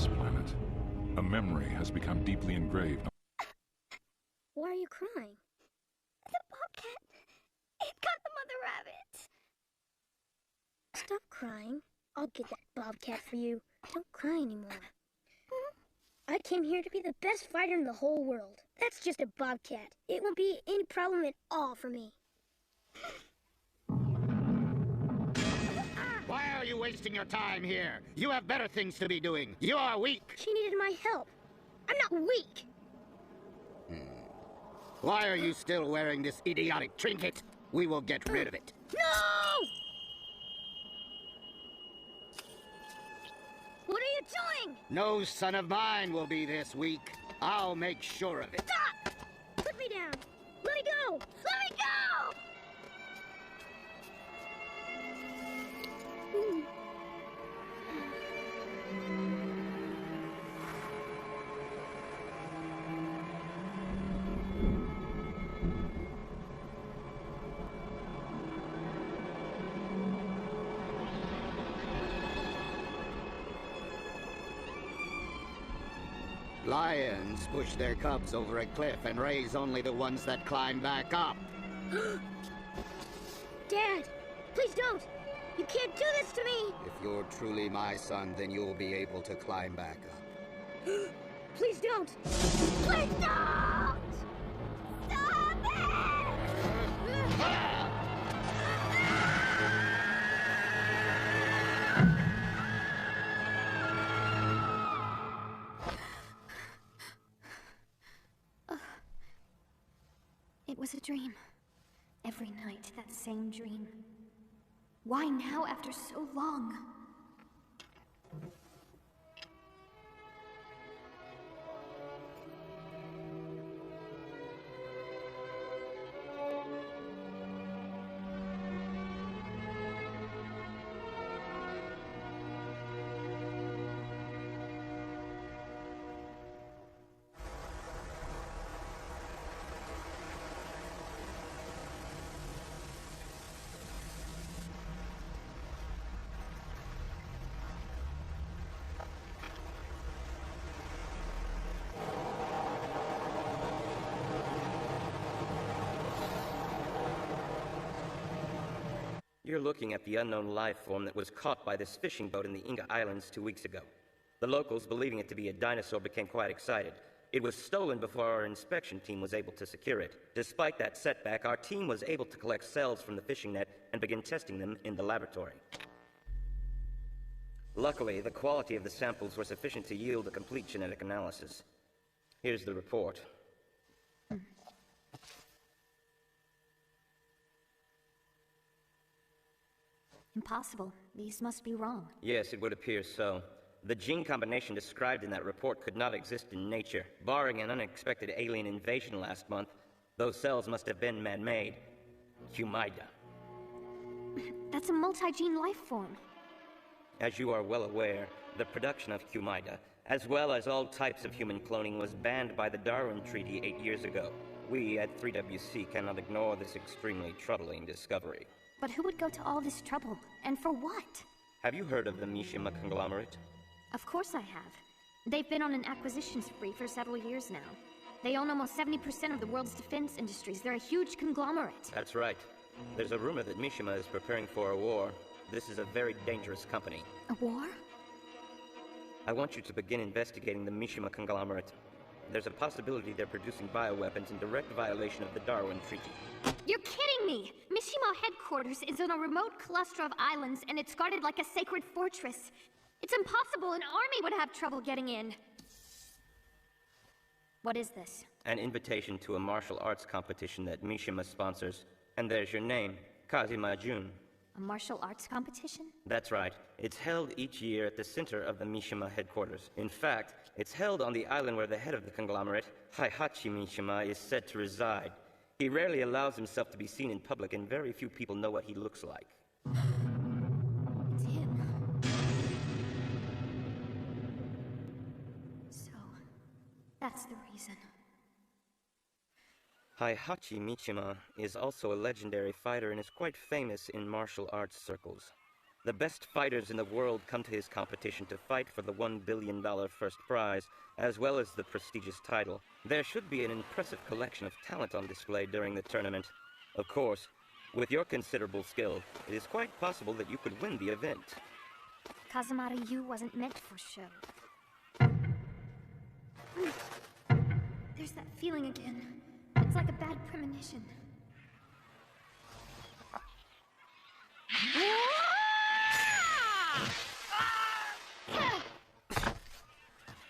this planet. A memory has become deeply engraved. Why are you crying? The bobcat. It got the mother rabbit. Stop crying. I'll get that bobcat for you. Don't cry anymore. I came here to be the best fighter in the whole world. That's just a bobcat. It won't be any problem at all for me. Why are you wasting your time here? You have better things to be doing. You are weak. She needed my help. I'm not weak. Why are you still wearing this idiotic trinket? We will get rid of it. No! What are you doing? No son of mine will be this weak. I'll make sure of it. Stop! Put me down. Let me go. Let me go! Lions push their cubs over a cliff and raise only the ones that climb back up. Dad, please don't. You can't do this to me. If you're truly my son, then you'll be able to climb back up. Please don't. Please don't! Stop it! It was a dream. Every night, that same dream. Why now after so long? You're looking at the unknown life form that was caught by this fishing boat in the Inga Islands 2 weeks ago. The locals, believing it to be a dinosaur, became quite excited. It was stolen before our inspection team was able to secure it. Despite that setback, our team was able to collect cells from the fishing net and begin testing them in the laboratory. Luckily, the quality of the samples were sufficient to yield a complete genetic analysis. Here's the report. Impossible. These must be wrong. Yes, it would appear so. The gene combination described in that report could not exist in nature. Barring an unexpected alien invasion last month, those cells must have been man-made. Humaida. That's a multi-gene life form. As you are well aware, the production of Humaida, as well as all types of human cloning, was banned by the Darwin Treaty 8 years ago. We at 3WC cannot ignore this extremely troubling discovery. But who would go to all this trouble? And for what? Have you heard of the Mishima conglomerate? Of course I have. They've been on an acquisition spree for several years now. They own almost 70% of the world's defense industries. They're a huge conglomerate. That's right. There's a rumor that Mishima is preparing for a war. This is a very dangerous company. A war? I want you to begin investigating the Mishima conglomerate. There's a possibility they're producing bioweapons in direct violation of the Darwin Treaty. You're kidding me! Mishima headquarters is on a remote cluster of islands, and it's guarded like a sacred fortress. It's impossible an army would have trouble getting in. What is this? An invitation to a martial arts competition that Mishima sponsors. And there's your name, Kazuma Jun. A martial arts competition? That's right. It's held each year at the center of the Mishima headquarters. In fact, it's held on the island where the head of the conglomerate, Heihachi Mishima, is said to reside. He rarely allows himself to be seen in public, and very few people know what he looks like. It's him. So, that's the reason. Heihachi Mishima is also a legendary fighter and is quite famous in martial arts circles. The best fighters in the world come to his competition to fight for the $1 billion first prize, as well as the prestigious title. There should be an impressive collection of talent on display during the tournament. Of course, with your considerable skill, it is quite possible that you could win the event. Kazumata Yu wasn't meant for show. There's that feeling again. It's like a bad premonition.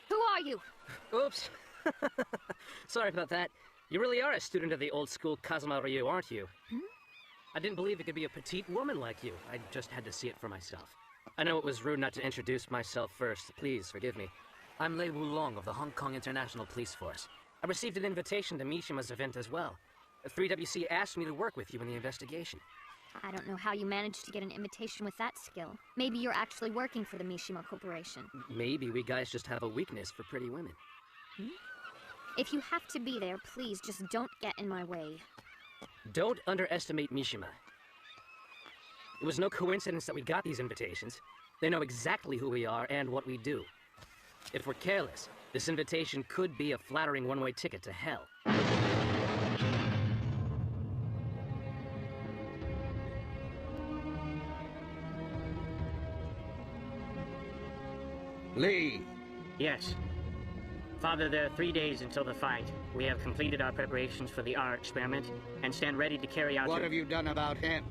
Who are you? Oops. Sorry about that. You really are a student of the old school Kazuma Ryu, aren't you? I didn't believe it could be a petite woman like you. I just had to see it for myself. I know it was rude not to introduce myself first. Please forgive me. I'm Lei Wulong of the Hong Kong International Police Force. I received an invitation to Mishima's event as well. 3WC asked me to work with you in the investigation. I don't know how you managed to get an invitation with that skill. Maybe you're actually working for the Mishima Corporation. Maybe we guys just have a weakness for pretty women. If you have to be there, please just don't get in my way. Don't underestimate Mishima. It was no coincidence that we got these invitations. They know exactly who we are and what we do. If we're careless, this invitation could be a flattering one-way ticket to hell. Lee! Yes. Father, there are 3 days until the fight. We have completed our preparations for the R experiment and stand ready to carry out What have you done about him?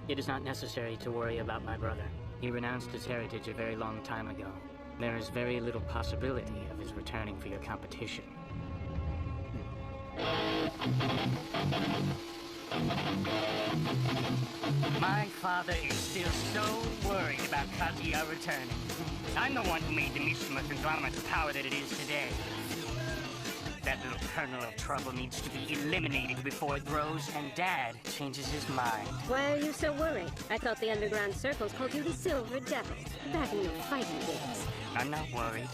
It is not necessary to worry about my brother. He renounced his heritage a very long time ago. There is very little possibility of his returning for your competition. My father is still so worried about Kazuya returning. I'm the one who made the Mishima conglomerate the power that it is today. That little kernel of trouble needs to be eliminated before it grows and Dad changes his mind. Why are you so worried? I thought the underground circles called you the Silver Devil, back in your fighting days. I'm not worried.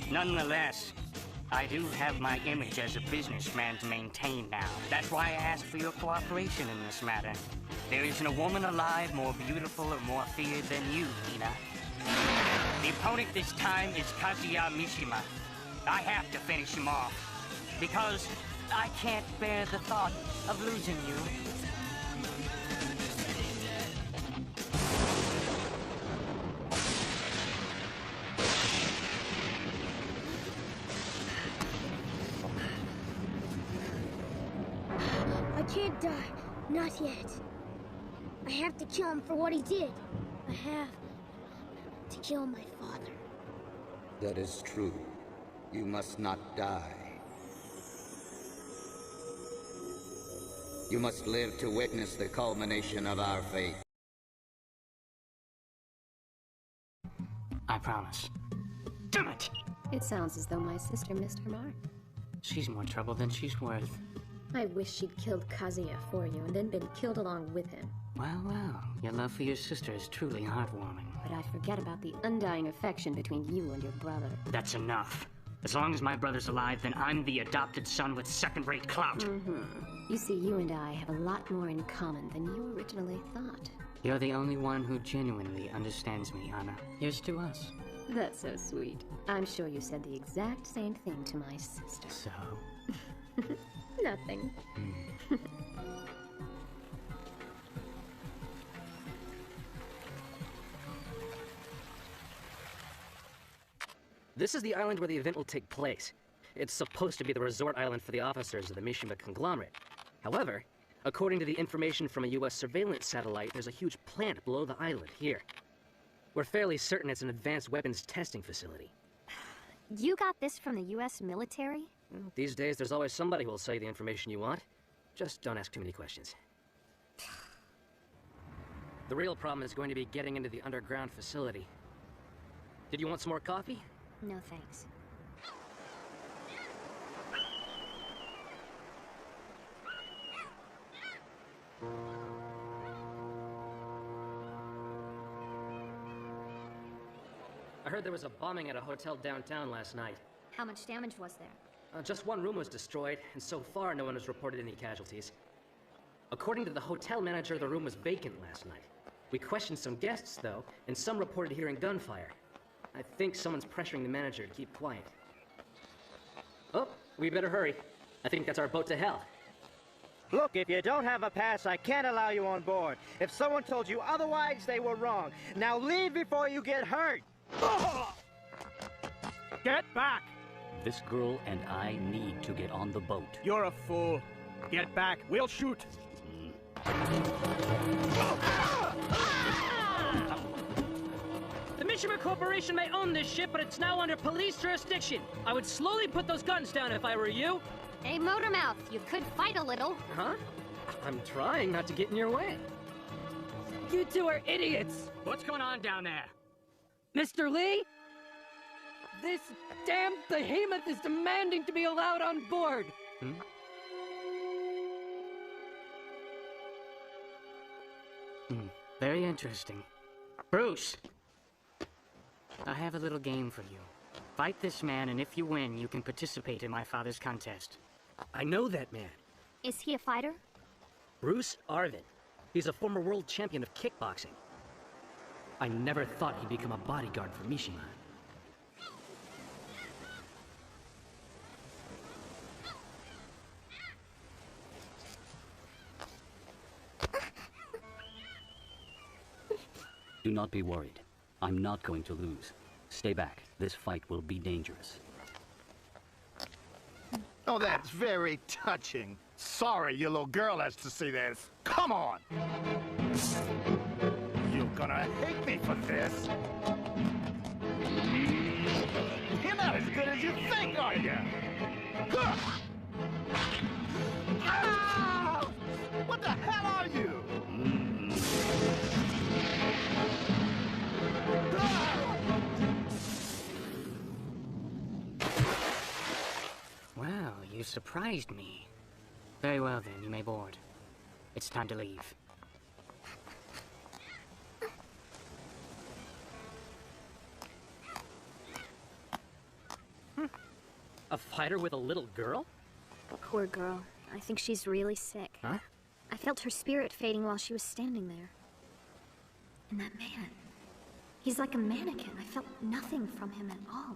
Nonetheless, I do have my image as a businessman to maintain now. That's why I asked for your cooperation in this matter. There isn't a woman alive more beautiful or more feared than you, Ina. The opponent this time is Kazuya Mishima. I have to finish him off, because I can't bear the thought of losing you. I can't die. Not yet. I have to kill him for what he did. I have to kill my father. That is true. You must not die. You must live to witness the culmination of our fate. I promise. Damn it! It sounds as though my sister missed her mark. She's more trouble than she's worth. I wish she'd killed Kazuya for you and then been killed along with him. Well, well, your love for your sister is truly heartwarming. But I forget about the undying affection between you and your brother. That's enough. As long as my brother's alive, then I'm the adopted son with second-rate clout. You see, you and I have a lot more in common than you originally thought. You're the only one who genuinely understands me, Anna. Here's to us. That's so sweet. I'm sure you said the exact same thing to my sister. So? Nothing. This is the island where the event will take place. It's supposed to be the resort island for the officers of the Mishima conglomerate. However, according to the information from a US surveillance satellite, there's a huge plant below the island here. We're fairly certain it's an advanced weapons testing facility. You got this from the US military? Well, these days, there's always somebody who will sell you the information you want. Just don't ask too many questions. The real problem is going to be getting into the underground facility. Did you want some more coffee? No thanks. I heard there was a bombing at a hotel downtown last night. How much damage was there? Just one room was destroyed, and so far no one has reported any casualties. According to the hotel manager, the room was vacant last night. We questioned some guests, though, and some reported hearing gunfire. I think someone's pressuring the manager to keep quiet. Oh, we better hurry. I think that's our boat to hell. Look, if you don't have a pass, I can't allow you on board. If someone told you otherwise, they were wrong. Now leave before you get hurt! Get back! This girl and I need to get on the boat. You're a fool. Get back. We'll shoot. The Mishima Corporation may own this ship, but it's now under police jurisdiction. I would slowly put those guns down if I were you. Hey, Motormouth, you could fight a little. Huh? I'm trying not to get in your way. You two are idiots! What's going on down there? Mr. Lee? This damn behemoth is demanding to be allowed on board! Very interesting. Bruce! I have a little game for you. Fight this man, and if you win, you can participate in my father's contest. I know that man. Is he a fighter? Bruce Arvin. He's a former world champion of kickboxing. I never thought he'd become a bodyguard for Mishima. Do not be worried. I'm not going to lose. Stay back. This fight will be dangerous. Oh, that's very touching. Sorry, your little girl has to see this. Come on! You're gonna hate me for this. You're not as good as you think, are you? Ah! What the hell are you? Well, you surprised me. Very well then, you may board. It's time to leave. A fighter with a little girl? Poor girl. I think she's really sick. Huh? I felt her spirit fading while she was standing there. And that man. He's like a mannequin. I felt nothing from him at all.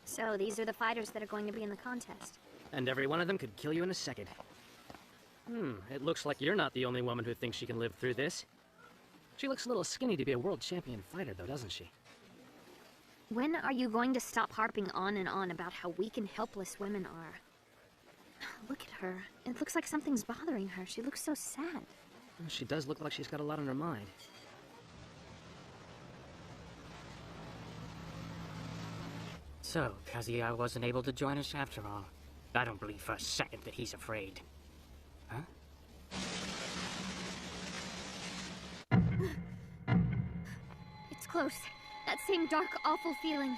So, these are the fighters that are going to be in the contest. And every one of them could kill you in a second. It looks like you're not the only woman who thinks she can live through this. She looks a little skinny to be a world champion fighter, though, doesn't she? When are you going to stop harping on and on about how weak and helpless women are? Look at her. It looks like something's bothering her. She looks so sad. She does look like she's got a lot on her mind. So, Kazuya wasn't able to join us after all. I don't believe for a second that he's afraid. Huh? It's close. That same dark, awful feeling.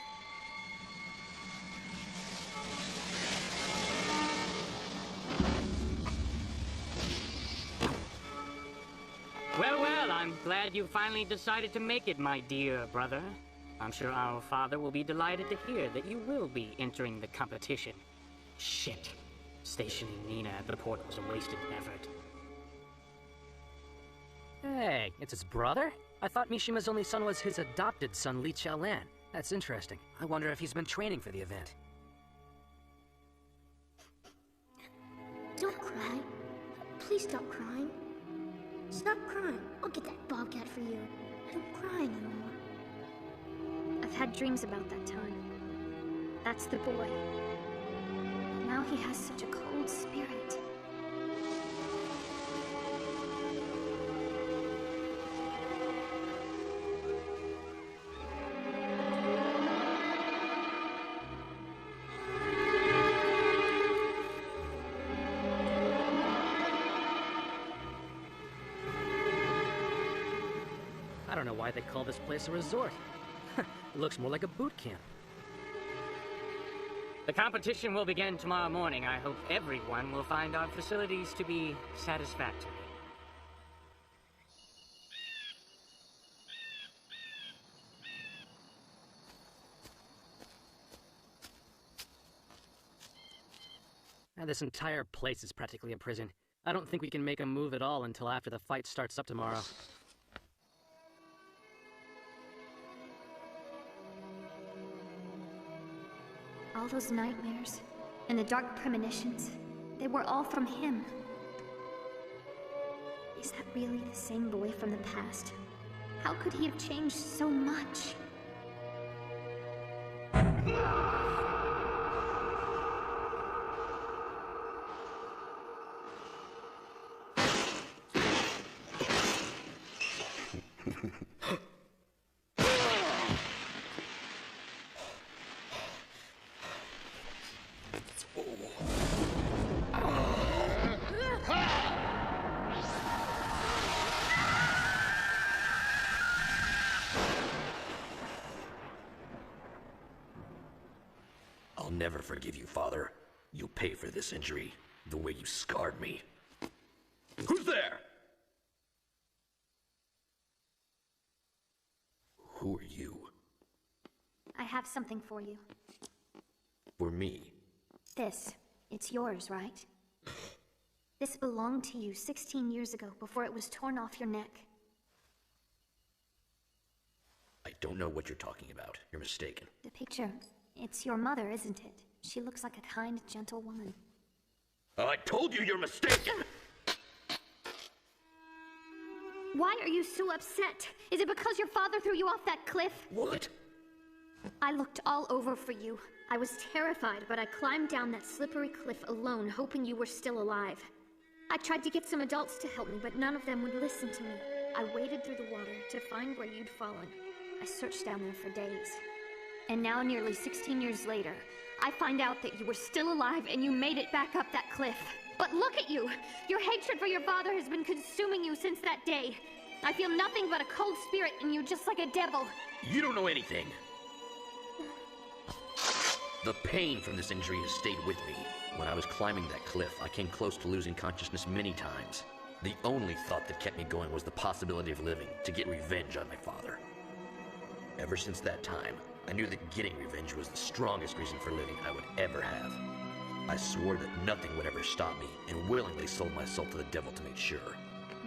Well, well, I'm glad you finally decided to make it, my dear brother. I'm sure our father will be delighted to hear that you will be entering the competition. Shit. Stationing Nina at the port was a wasted effort. Hey, it's his brother? I thought Mishima's only son was his adopted son, Li Chaolan. That's interesting. I wonder if he's been training for the event. Don't cry. Please stop crying. Stop crying. I'll get that bobcat for you. Don't cry anymore. I've had dreams about that time. That's the boy. Now he has such a cold spirit. I don't know why they call this place a resort. It looks more like a boot camp. The competition will begin tomorrow morning. I hope everyone will find our facilities to be satisfactory. This entire place is practically a prison. I don't think we can make a move at all until after the fight starts up tomorrow. All those nightmares and the dark premonitions, they were all from him. Is that really the same boy from the past? How could he have changed so much? I'll never forgive you, Father. You'll pay for this injury, the way you scarred me. Who's there? Who are you? I have something for you. For me? It's yours, right? This belonged to you 16 years ago, before it was torn off your neck. I don't know what you're talking about. You're mistaken. The picture, it's your mother, isn't it? She looks like a kind, gentle woman. I told you you're mistaken! Why are you so upset? Is it because your father threw you off that cliff? What? I looked all over for you. I was terrified, but I climbed down that slippery cliff alone, hoping you were still alive. I tried to get some adults to help me, but none of them would listen to me. I waded through the water to find where you'd fallen. I searched down there for days. And now, nearly 16 years later, I find out that you were still alive and you made it back up that cliff. But look at you! Your hatred for your father has been consuming you since that day. I feel nothing but a cold spirit in you, just like a devil. You don't know anything. The pain from this injury has stayed with me. When I was climbing that cliff, I came close to losing consciousness many times. The only thought that kept me going was the possibility of living, to get revenge on my father. Ever since that time, I knew that getting revenge was the strongest reason for living I would ever have. I swore that nothing would ever stop me, and willingly sold my soul to the devil to make sure.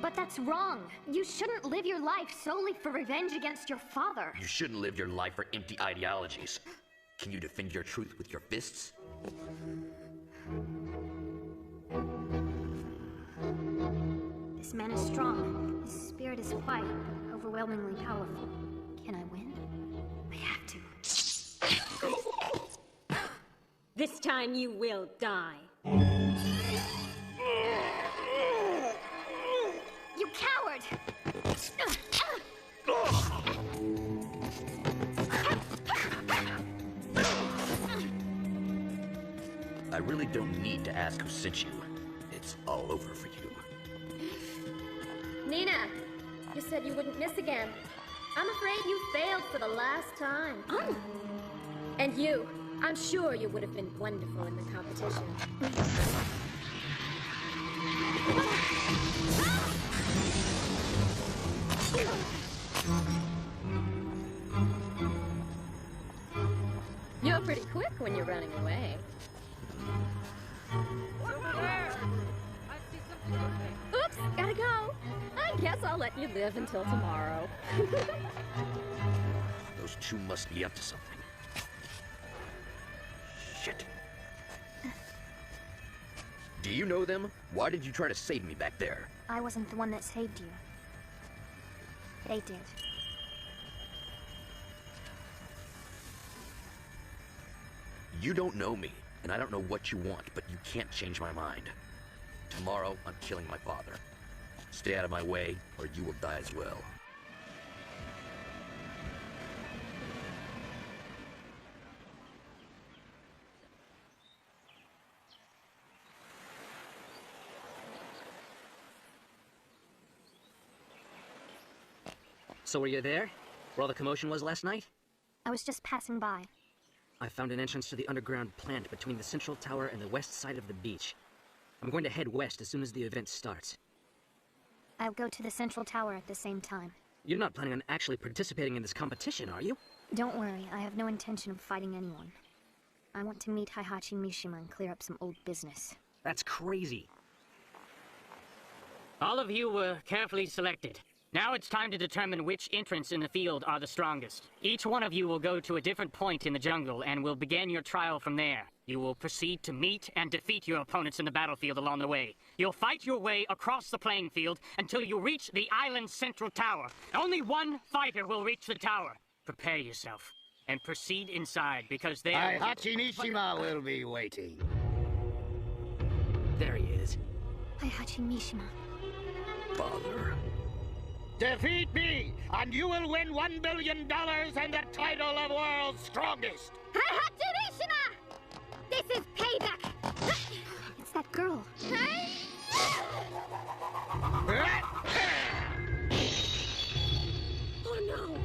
But that's wrong. You shouldn't live your life solely for revenge against your father. You shouldn't live your life for empty ideologies. Can you defend your truth with your fists? This man is strong. His spirit is quiet, but overwhelmingly powerful. Can I win? I have to. This time you will die. You coward! I really don't need to ask who sent you. It's all over for you. Nina, you said you wouldn't miss again. I'm afraid you failed for the last time. Oh. And you, I'm sure you would have been wonderful in the competition. You're pretty quick when you're running away. Oops, gotta go. I guess I'll let you live until tomorrow. Those two must be up to something. Shit. Do you know them? Why did you try to save me back there? I wasn't the one that saved you. They did. You don't know me, and I don't know what you want, but you can't change my mind. Tomorrow, I'm killing my father. Stay out of my way, or you will die as well. So were you there? Where all the commotion was last night? I was just passing by. I found an entrance to the underground plant between the central tower and the west side of the beach. I'm going to head west as soon as the event starts. I'll go to the central tower at the same time. You're not planning on actually participating in this competition, are you? Don't worry, I have no intention of fighting anyone. I want to meet Heihachi Mishima and clear up some old business. That's crazy. All of you were carefully selected. Now it's time to determine which entrants in the field are the strongest. Each one of you will go to a different point in the jungle and will begin your trial from there. You will proceed to meet and defeat your opponents in the battlefield along the way. You'll fight your way across the playing field until you reach the island's central tower. Only one fighter will reach the tower. Prepare yourself and proceed inside because there... Heihachi Mishima will be waiting. There he is. Heihachi Mishima. Father. Defeat me, and you will win $1 billion and the title of World's Strongest! Heihachi Mishima! This is payback! It's that girl. Oh no!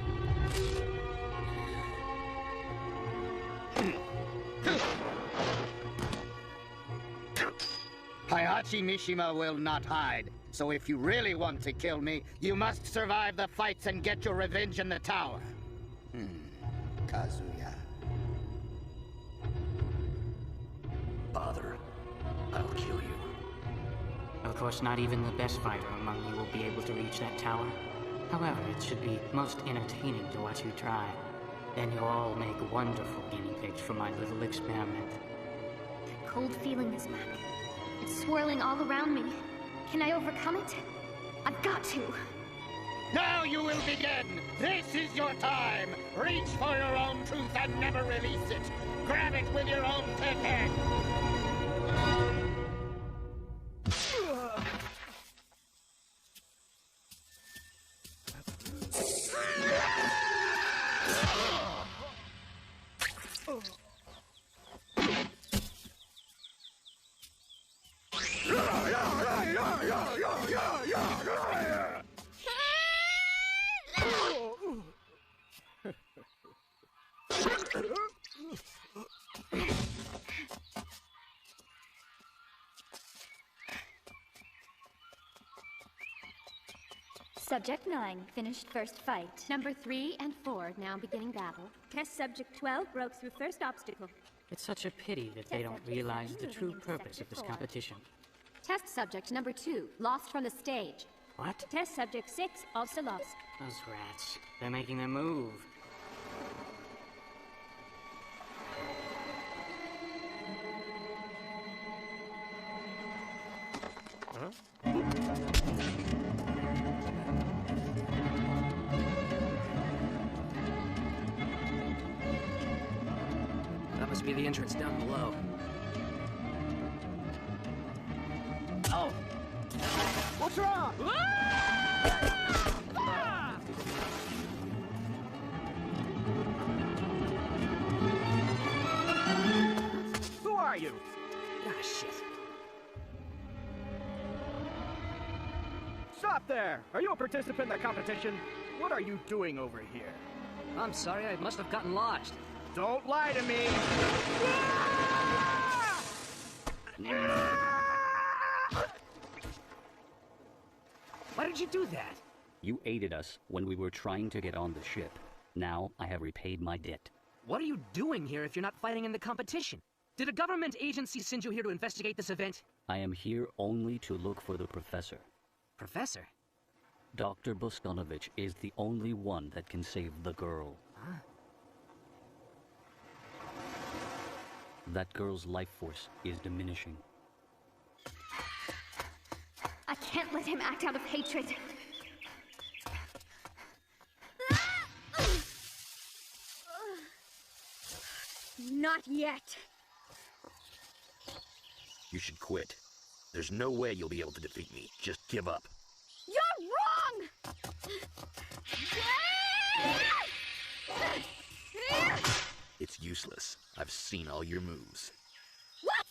Heihachi Mishima will not hide. So if you really want to kill me, you must survive the fights and get your revenge in the tower. Kazuya. Father, I'll kill you. Of course, not even the best fighter among you will be able to reach that tower. However, it should be most entertaining to watch you try. Then you'll all make wonderful guinea pigs for my little experiment. That cold feeling is back. It's swirling all around me. Can I overcome it? I've got to. Now you will begin! This is your time! Reach for your own truth and never release it! Grab it with your own tete! Subject 9 finished first fight. Number 3 and 4 now beginning battle. Test subject 12 broke through first obstacle. It's such a pity that they don't realize the true purpose of this competition. Test subject number 2 lost from the stage. What? Test subject 6 also lost. Those rats. They're making their move. Huh? That must be the entrance down below. Oh! What's wrong? Who are you? Ah, shit. Stop there! Are you a participant in the competition? What are you doing over here? I'm sorry, I must have gotten lost. Don't lie to me! Why did you do that? You aided us when we were trying to get on the ship. Now I have repaid my debt. What are you doing here if you're not fighting in the competition? Did a government agency send you here to investigate this event? I am here only to look for the professor. Professor? Dr. Boskonovich is the only one that can save the girl. Huh? That girl's life force is diminishing. I can't let him act out of hatred. Not yet. You should quit. There's no way you'll be able to defeat me. Just give up. You're wrong! It's useless. I've seen all your moves. What?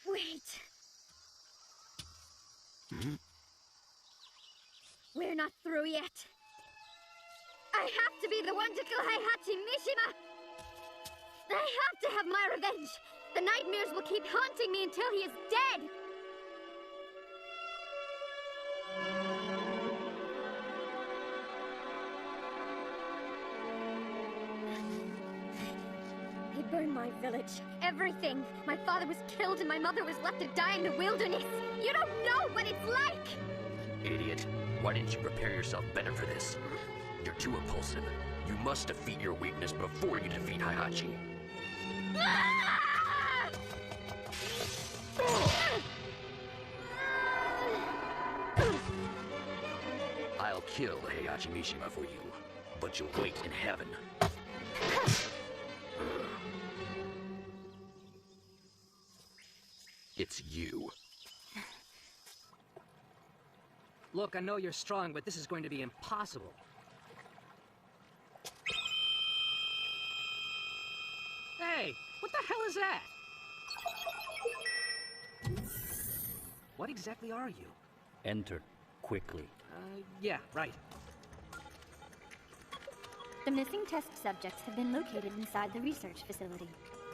Wait. We're not through yet. I have to be the one to kill Heihachi Mishima! I have to have my revenge! The nightmares will keep haunting me until he is dead! He burned my village. Everything! My father was killed and my mother was left to die in the wilderness! You don't know what it's like! Idiot. Why didn't you prepare yourself better for this? You're too impulsive. You must defeat your weakness before you defeat Heihachi. I'll kill Heihachi Mishima for you, but you'll wait in heaven. It's you. Look, I know you're strong, but this is going to be impossible. Hey, what the hell is that? What exactly are you? Enter, quickly. Yeah, right. The missing test subjects have been located inside the research facility.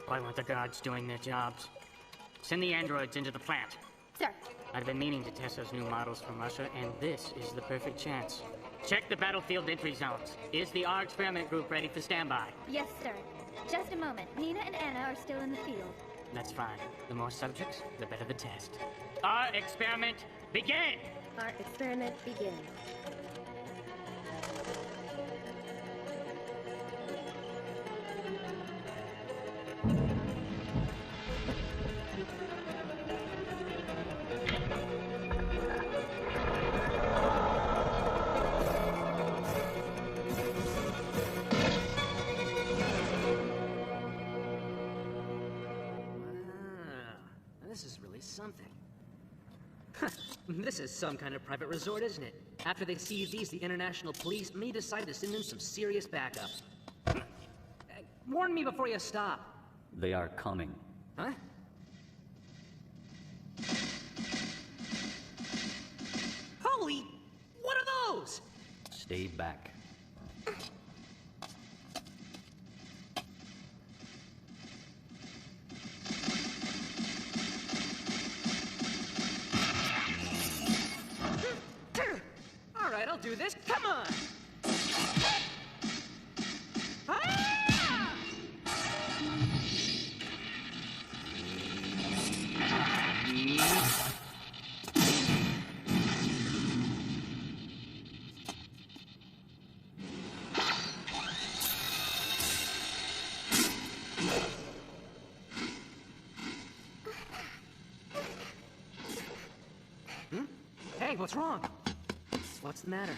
Why weren't the guards doing their jobs? Send the androids into the plant. Sir. I've been meaning to test those new models from Russia, and this is the perfect chance. Check the battlefield entry zones. Is the R experiment group ready for standby? Yes, sir. Just a moment. Nina and Anna are still in the field. That's fine. The more subjects, the better the test. R experiment, begin! Our experiment begins. This is really something. This is some kind of private resort, isn't it? After they see these, the international police may decide to send in some serious backup. Warn me before you stop. They are coming. Huh? Holy... what are those? Stay back. All right, I'll do this. Come on! Ah! Hey, what's wrong? What's the matter?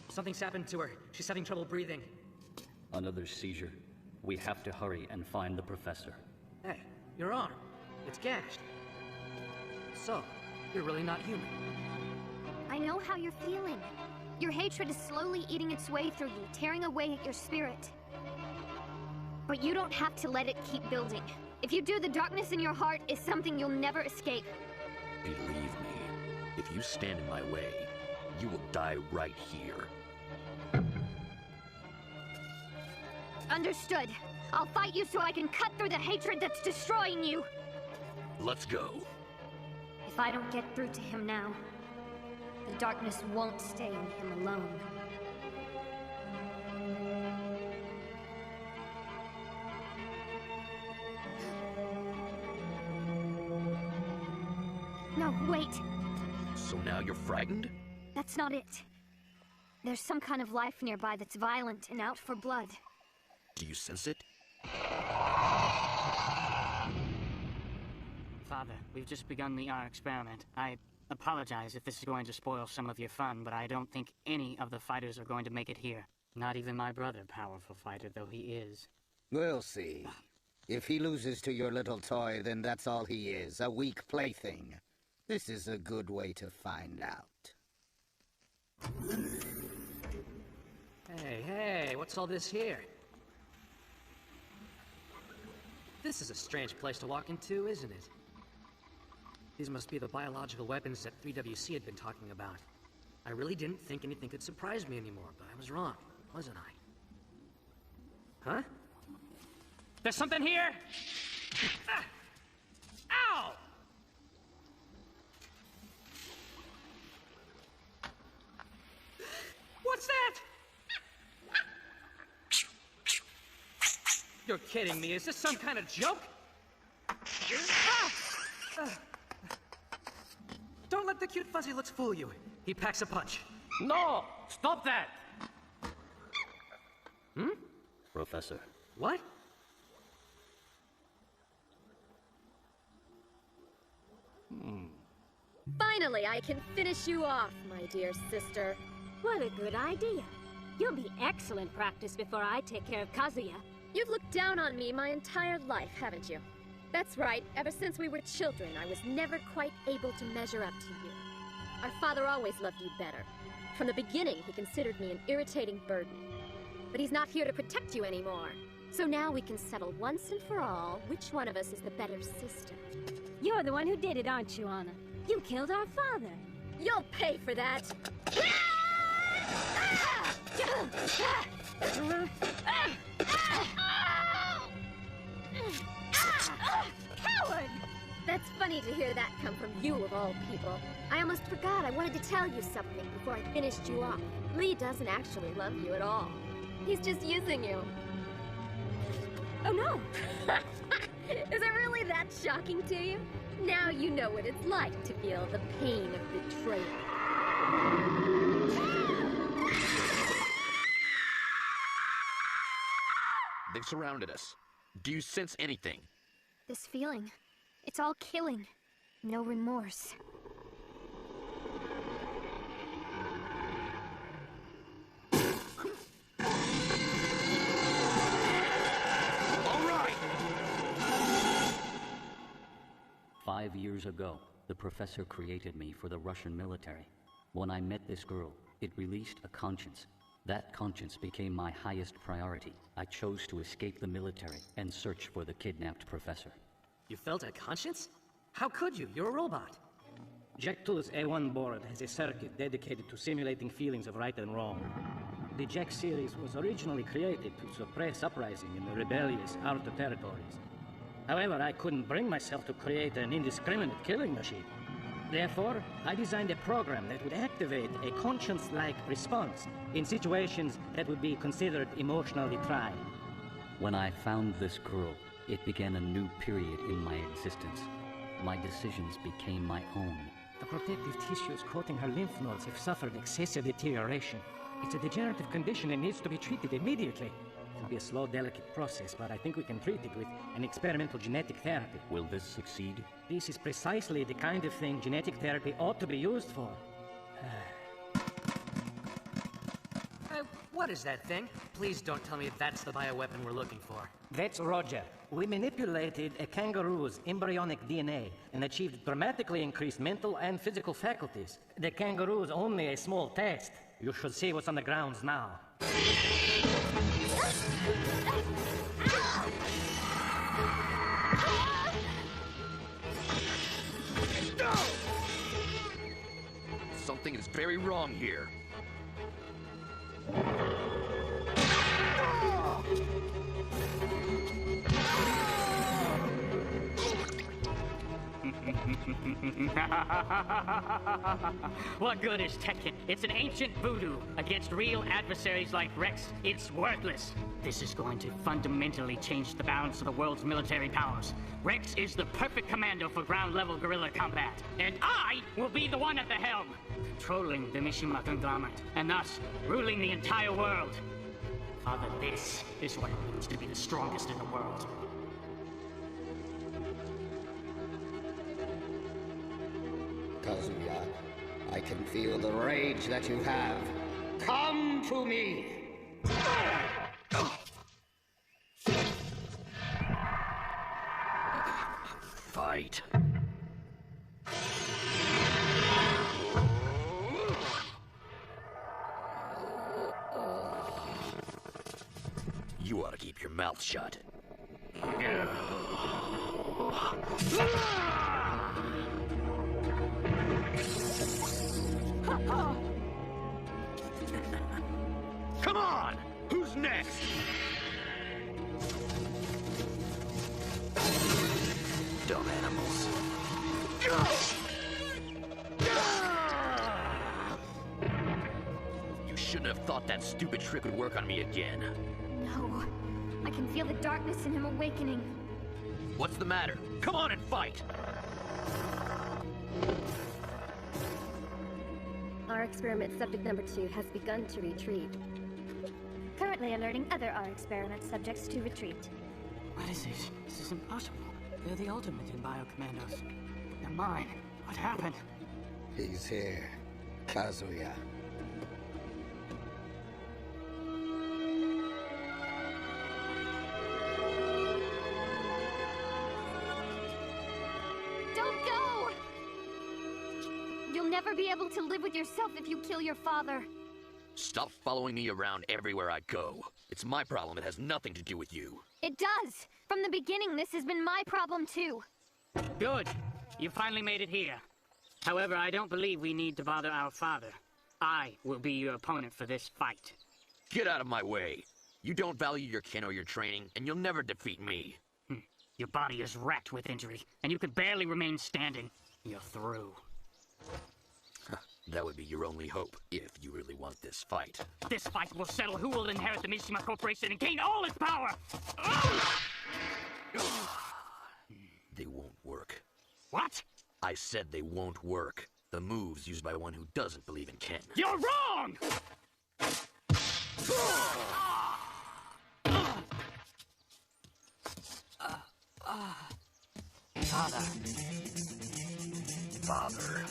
Something's happened to her. She's having trouble breathing. Another seizure. We have to hurry and find the professor. Hey, your arm. It's gashed. So, you're really not human. I know how you're feeling. Your hatred is slowly eating its way through you, tearing away at your spirit. But you don't have to let it keep building. If you do, the darkness in your heart is something you'll never escape. Believe me, if you stand in my way, you will die right here. Understood. I'll fight you so I can cut through the hatred that's destroying you. Let's go. If I don't get through to him now, the darkness won't stay in him alone. No, wait. So now you're frightened? That's not it. There's some kind of life nearby that's violent and out for blood. Do you sense it? Father, we've just begun the R experiment. I apologize if this is going to spoil some of your fun, but I don't think any of the fighters are going to make it here. Not even my brother, powerful fighter though he is. We'll see. If he loses to your little toy, then that's all he is, a weak plaything. This is a good way to find out. Hey, what's all this here? This is a strange place to walk into, isn't it? These must be the biological weapons that 3WC had been talking about. I really didn't think anything could surprise me anymore, but I was wrong, wasn't I? Huh? There's something here! Ah! Ow! What's that? You're kidding me. Is this some kind of joke? Don't let the cute fuzzy looks fool you. He packs a punch. No! Stop that! Hmm? Professor. What? Finally, I can finish you off, my dear sister. What a good idea. You'll be excellent practice before I take care of Kazuya. You've looked down on me my entire life, haven't you? That's right. Ever since we were children, I was never quite able to measure up to you. Our father always loved you better. From the beginning, he considered me an irritating burden. But he's not here to protect you anymore. So now we can settle once and for all which one of us is the better sister. You're the one who did it, aren't you, Anna? You killed our father. You'll pay for that. Coward! That's funny to hear that come from you, of all people. I almost forgot I wanted to tell you something before I finished you off. Lee doesn't actually love you at all. He's just using you. Oh, no! Is it really that shocking to you? Now you know what it's like to feel the pain of betrayal. They've surrounded us. Do you sense anything? This feeling. It's all killing. No remorse. All right! 5 years ago, the professor created me for the Russian military. When I met this girl, it released a conscience. That conscience became my highest priority. I chose to escape the military and search for the kidnapped professor. You felt a conscience? How could you? You're a robot. Jack2's A1 board has a circuit dedicated to simulating feelings of right and wrong. The Jack series was originally created to suppress uprising in the rebellious outer territories. However, I couldn't bring myself to create an indiscriminate killing machine. Therefore, I designed a program that would activate a conscience-like response in situations that would be considered emotionally trying. When I found this girl, it began a new period in my existence. My decisions became my own. The protective tissues coating her lymph nodes have suffered excessive deterioration. It's a degenerative condition and needs to be treated immediately. It'll be a slow, delicate process, but I think we can treat it with an experimental genetic therapy. Will this succeed? This is precisely the kind of thing genetic therapy ought to be used for. What is that thing? Please don't tell me that's the bioweapon we're looking for. That's Roger. We manipulated a kangaroo's embryonic DNA and achieved dramatically increased mental and physical faculties. The kangaroo's only a small test. You should see what's on the grounds now. Something is very wrong here. What good is Tekken? It's an ancient voodoo. Against real adversaries like Rex, it's worthless. This is going to fundamentally change the balance of the world's military powers. Rex is the perfect commando for ground-level guerrilla combat. And I will be the one at the helm, controlling the Mishima conglomerate, and thus ruling the entire world. Father, this is what it means to be the strongest in the world. Kazuya, I can feel the rage that you have. Come to me! Fight. You ought to keep your mouth shut. Come on! Who's next? Dumb animals. You shouldn't have thought that stupid trick would work on me again. No. I can feel the darkness in him awakening. What's the matter? Come on and fight! Our experiment subject number 2 has begun to retreat. Currently alerting other R experiment subjects to retreat. What is this? This is impossible. They're the ultimate in biocommandos. They're mine. What happened? He's here. Kazuya. Don't go! You'll never be able to live with yourself if you kill your father. Stop following me around everywhere I go. It's my problem. It has nothing to do with you. It does! From the beginning, this has been my problem too. Good. You finally made it here. However, I don't believe we need to bother our father. I will be your opponent for this fight. Get out of my way. You don't value your kin or your training, and you'll never defeat me. Your body is racked with injury, and you could barely remain standing. You're through. That would be your only hope, if you really want this fight. This fight will settle who will inherit the Mishima Corporation and gain all its power! They won't work. What? I said they won't work. The moves used by one who doesn't believe in kin. You're wrong! Father. Father.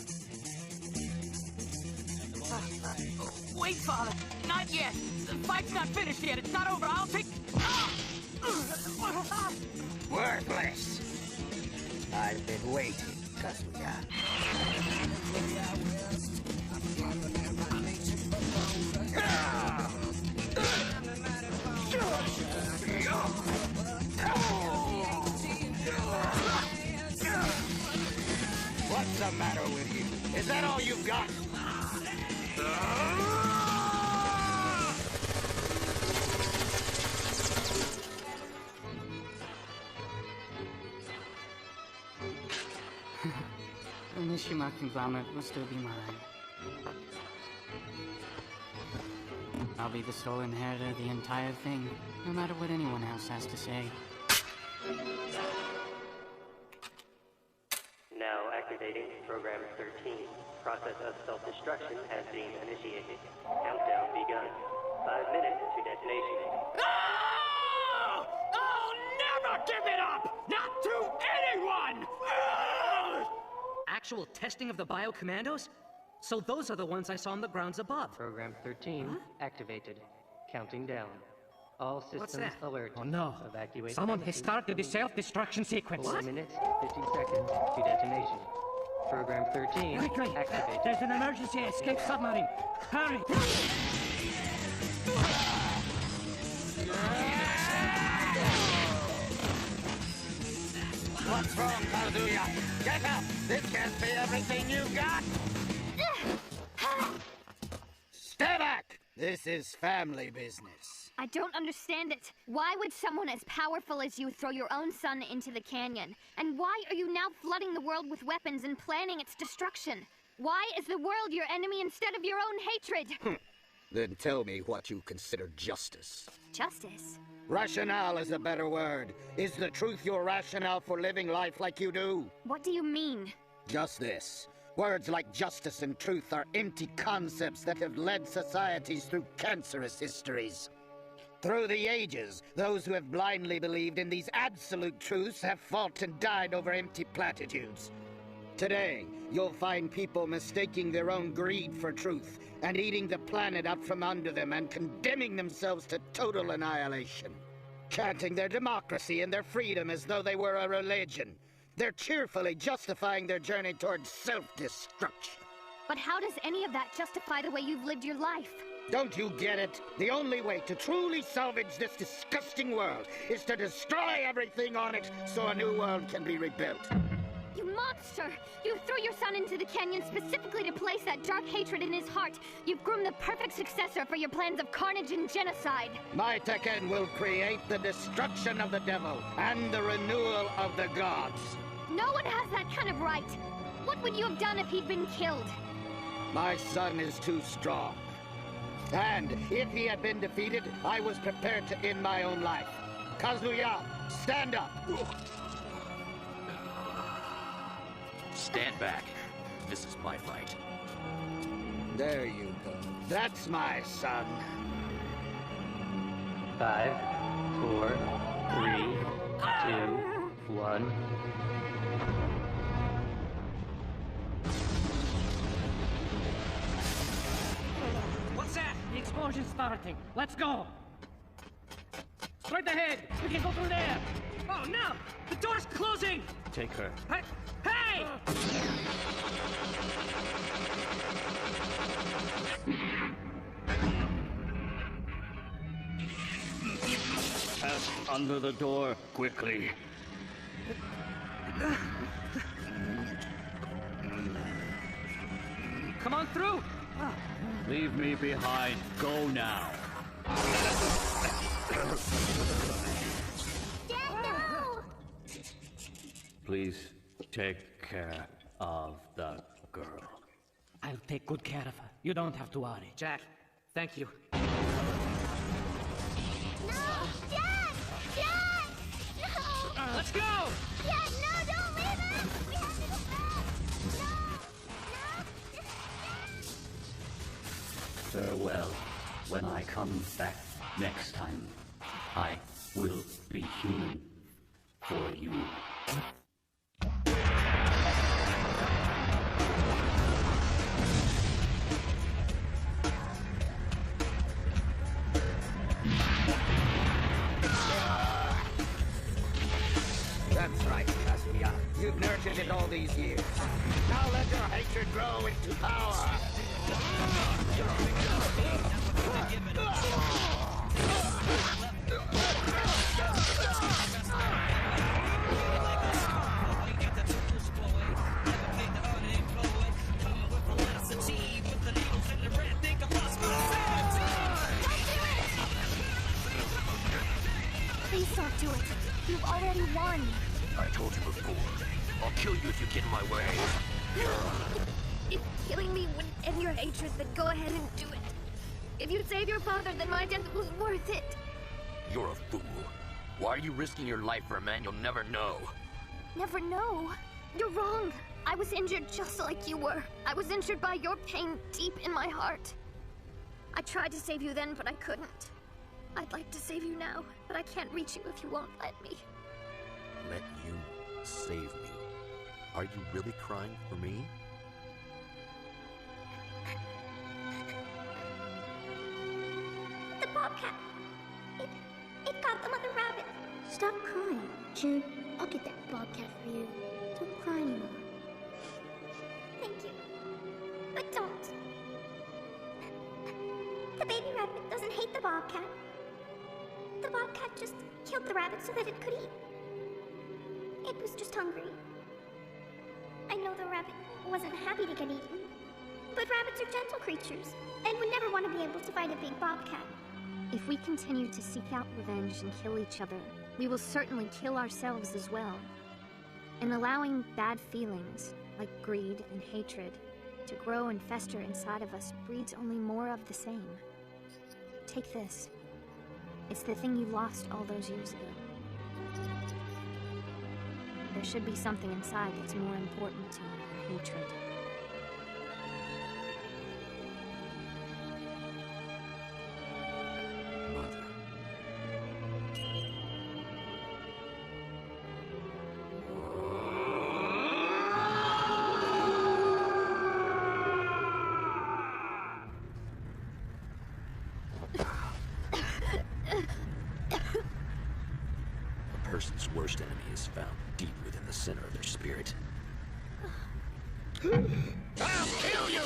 Wait, Father! Not yet! The fight's not finished yet! It's not over! I'll take... Worthless! I've been waiting, Kazuya. What's the matter with you? Is that all you've got? The Mishima conglomerate will still be mine. I'll be the sole inheritor of the entire thing, no matter what anyone else has to say. Now activating Program 13. Process of self-destruction has been initiated. Countdown begun. 5 minutes to detonation. Oh! I'll never give it up! Not to anyone! Actual testing of the biocommandos? So those are the ones I saw on the grounds above. Program 13 activated. Counting down. All systems that? alert. Oh no. Evacuate. Someone has started the self-destruction sequence. 4 minutes, 50 seconds to detonation. Program 13 Quickly! activated. There's an emergency escape submarine! Hurry! What's wrong, Kazuya? Get up! This can't be everything you've got! Stay back! This is family business. I don't understand it. Why would someone as powerful as you throw your own son into the canyon? And why are you now flooding the world with weapons and planning its destruction? Why is the world your enemy instead of your own hatred? Then tell me what you consider justice. Justice? Rationale is a better word. Is the truth your rationale for living life like you do? What do you mean? Just this. Words like justice and truth are empty concepts that have led societies through cancerous histories. Through the ages, those who have blindly believed in these absolute truths have fought and died over empty platitudes. Today, you'll find people mistaking their own greed for truth and eating the planet out from under them and condemning themselves to total annihilation. Chanting their democracy and their freedom as though they were a religion. They're cheerfully justifying their journey towards self-destruction. But how does any of that justify the way you've lived your life? Don't you get it? The only way to truly salvage this disgusting world is to destroy everything on it so a new world can be rebuilt. You monster! You threw your son into the canyon specifically to place that dark hatred in his heart. You've groomed the perfect successor for your plans of carnage and genocide. My Tekken will create the destruction of the devil and the renewal of the gods. No one has that kind of right. What would you have done if he'd been killed? My son is too strong. And if he had been defeated, I was prepared to end my own life. Kazuya, stand up! Stand back. This is my fight. There you go. That's my son. 5, 4, 3, 2, 1. What's that? The explosion's starting. Let's go. Straight ahead. We can go through there. Oh, no! The door's closing! Take her. Hey! Hey! Pass under the door, quickly. Come on through! Leave me behind. Go now. Dad, no! Please take care of the girl. I'll take good care of her. You don't have to worry. Jack, thank you. No! Dad! Dad! No! Let's go! Dad, no, don't leave us! We have to go back! Farewell. When I come back next time, I will be human for you. That's right, Kazuya. You've nurtured it all these years. Now let your hatred grow into power. Please don't do it. You've already won. I told you before. I'll kill you if you get in my way. If killing me would end your hatred, then go ahead and do it. If you save your father, then my death was worth it. You're a fool. Why are you risking your life for a man you'll never know? Never know. You're wrong. I was injured just like you were. I was injured by your pain deep in my heart. I tried to save you then, but I couldn't. I'd like to save you now, but I can't reach you if you won't let me. Let you save me. Are you really crying for me? The bobcat. It got the mother rabbit. Stop crying, June. I'll get that bobcat for you. Don't cry anymore. Thank you. But don't. The baby rabbit doesn't hate the bobcat. The bobcat just killed the rabbit so that it could eat. It was just hungry. I know the rabbit wasn't happy to get eaten, but rabbits are gentle creatures and would never want to be able to fight a big bobcat. If we continue to seek out revenge and kill each other, we will certainly kill ourselves as well. And allowing bad feelings, like greed and hatred, to grow and fester inside of us breeds only more of the same. Take this. It's the thing you lost all those years ago. There should be something inside that's more important to you than hatred. A person's worst enemy is found deep within the center of their spirit. I'll kill you!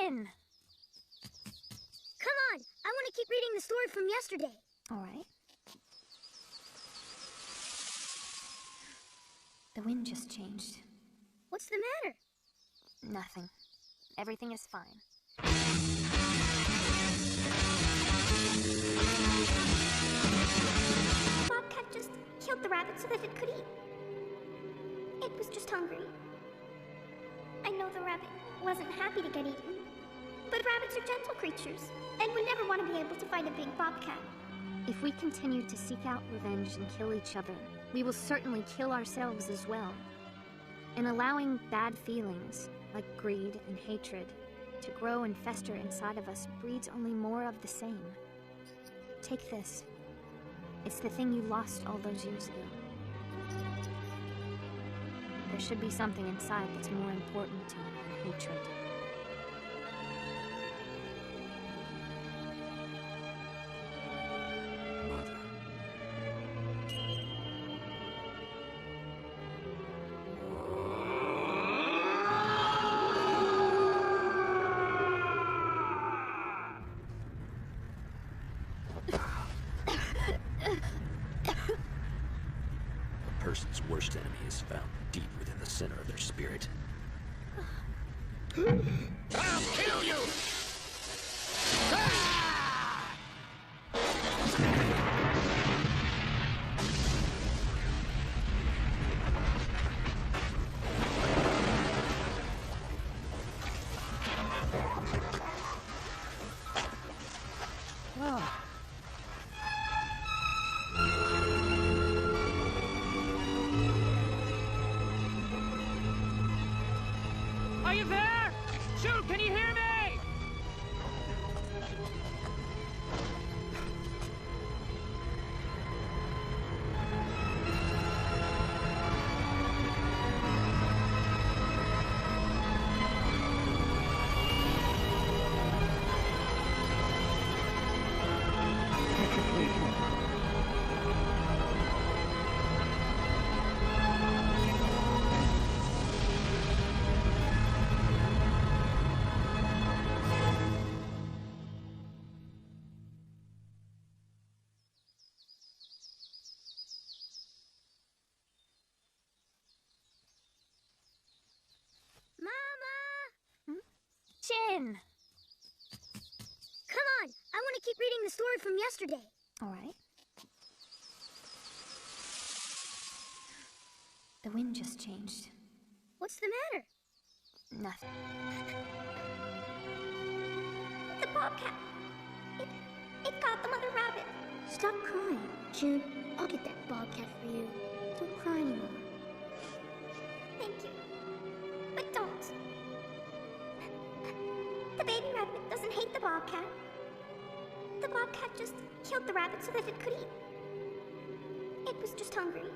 Chin! Come on! I want to keep reading the story from yesterday. All right. The wind just changed. What's the matter? Nothing. Everything is fine. Bobcat just killed the rabbit so that it could eat. It was just hungry. I know the rabbit wasn't happy to get eaten, but rabbits are gentle creatures and would never want to be able to fight a big bobcat. If we continue to seek out revenge and kill each other, we will certainly kill ourselves as well. And allowing bad feelings, like greed and hatred, to grow and fester inside of us breeds only more of the same. Take this. It's the thing you lost all those years ago. There should be something inside that's more important to you than hatred. A person's worst enemy is found deep within the center of their spirit. I'll kill you! Are you there? Shoot, can you hear me? Chin! Come on! I want to keep reading the story from yesterday. All right. The wind just changed. What's the matter? Nothing. The bobcat. It got the mother rabbit. Stop crying, Chin. I'll get that bobcat for you. Don't cry anymore. Thank you. But don't. The baby rabbit doesn't hate the bobcat. The bobcat just killed the rabbit so that it could eat. It was just hungry.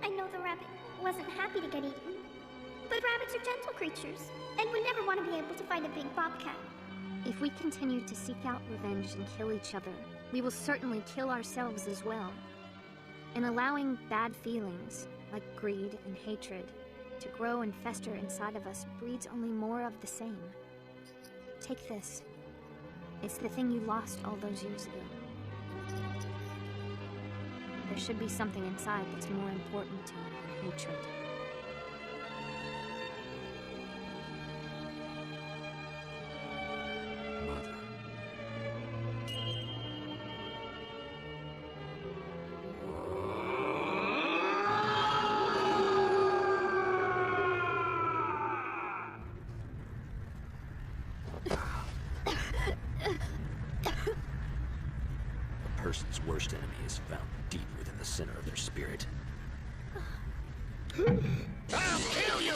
I know the rabbit wasn't happy to get eaten, but rabbits are gentle creatures and would never want to be able to fight a big bobcat. If we continue to seek out revenge and kill each other, we will certainly kill ourselves as well. And allowing bad feelings, like greed and hatred, to grow and fester inside of us breeds only more of the same. Take this. It's the thing you lost all those years ago. There should be something inside that's more important to you than hatred. A person's worst enemy is found deep within the center of their spirit. I'll kill you!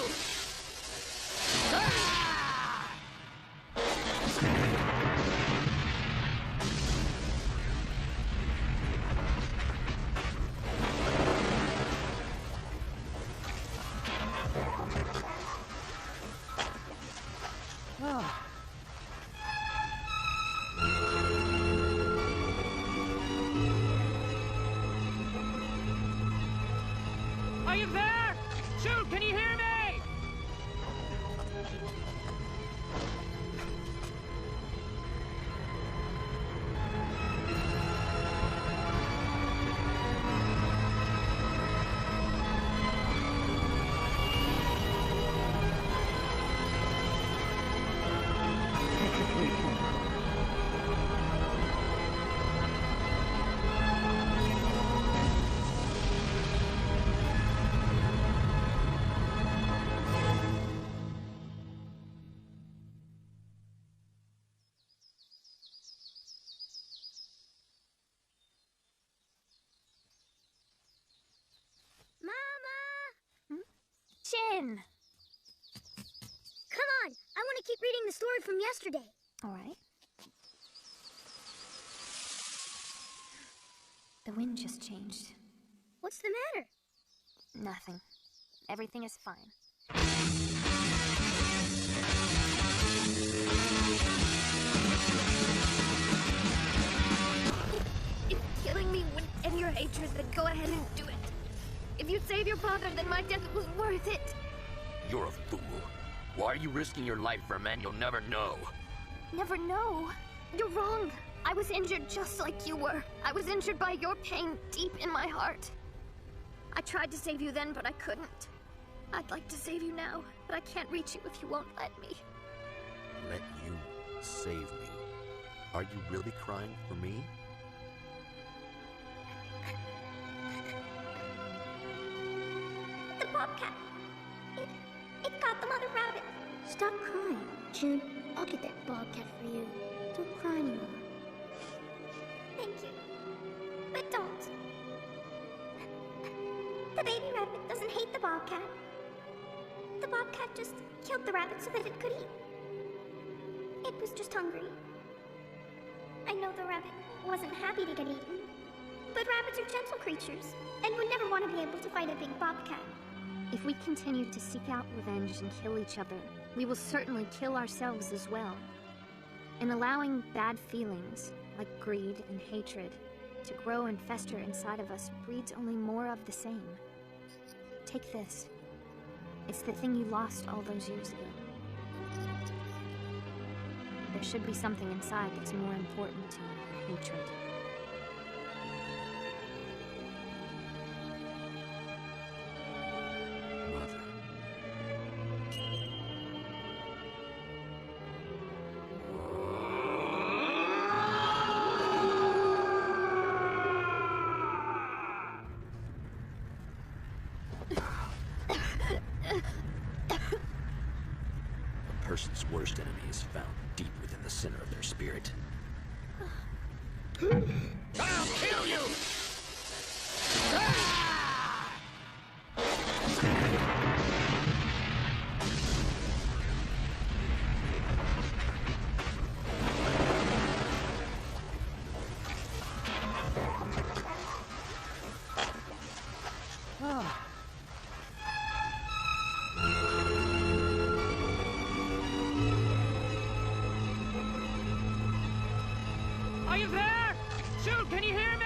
Are you there? Shoot, can you hear me? Jin! Come on! I want to keep reading the story from yesterday. All right. The wind just changed. What's the matter? Nothing. Everything is fine. If killing me would end your hatred, then go ahead and do it. If you save your father, then my death was worth it. You're a fool. Why are you risking your life for a man you'll never know? Never know. You're wrong. I was injured just like you were. I was injured by your pain deep in my heart. I tried to save you then, but I couldn't. I'd like to save you now, but I can't reach you if you won't let me. Let you save me? Are you really crying for me? The bobcat. It got the mother rabbit. Stop crying, June. I'll get that bobcat for you. Don't cry anymore. Thank you. But don't. The baby rabbit doesn't hate the bobcat. The bobcat just killed the rabbit so that it could eat. It was just hungry. I know the rabbit wasn't happy to get eaten, but rabbits are gentle creatures and would never want to be able to fight a big bobcat. If we continue to seek out revenge and kill each other, we will certainly kill ourselves as well. And allowing bad feelings, like greed and hatred, to grow and fester inside of us breeds only more of the same. Take this. It's the thing you lost all those years ago. There should be something inside that's more important to you than hatred. A person's worst enemy is found deep within the center of their spirit. I'll kill you! Are you there? Shoot, can you hear me?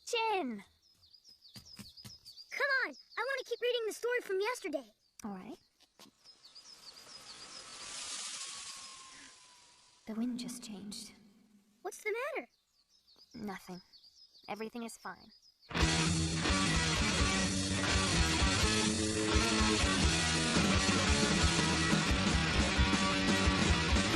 Jin! Come on! I want to keep reading the story from yesterday. All right. The wind just changed. What's the matter? Nothing. Everything is fine.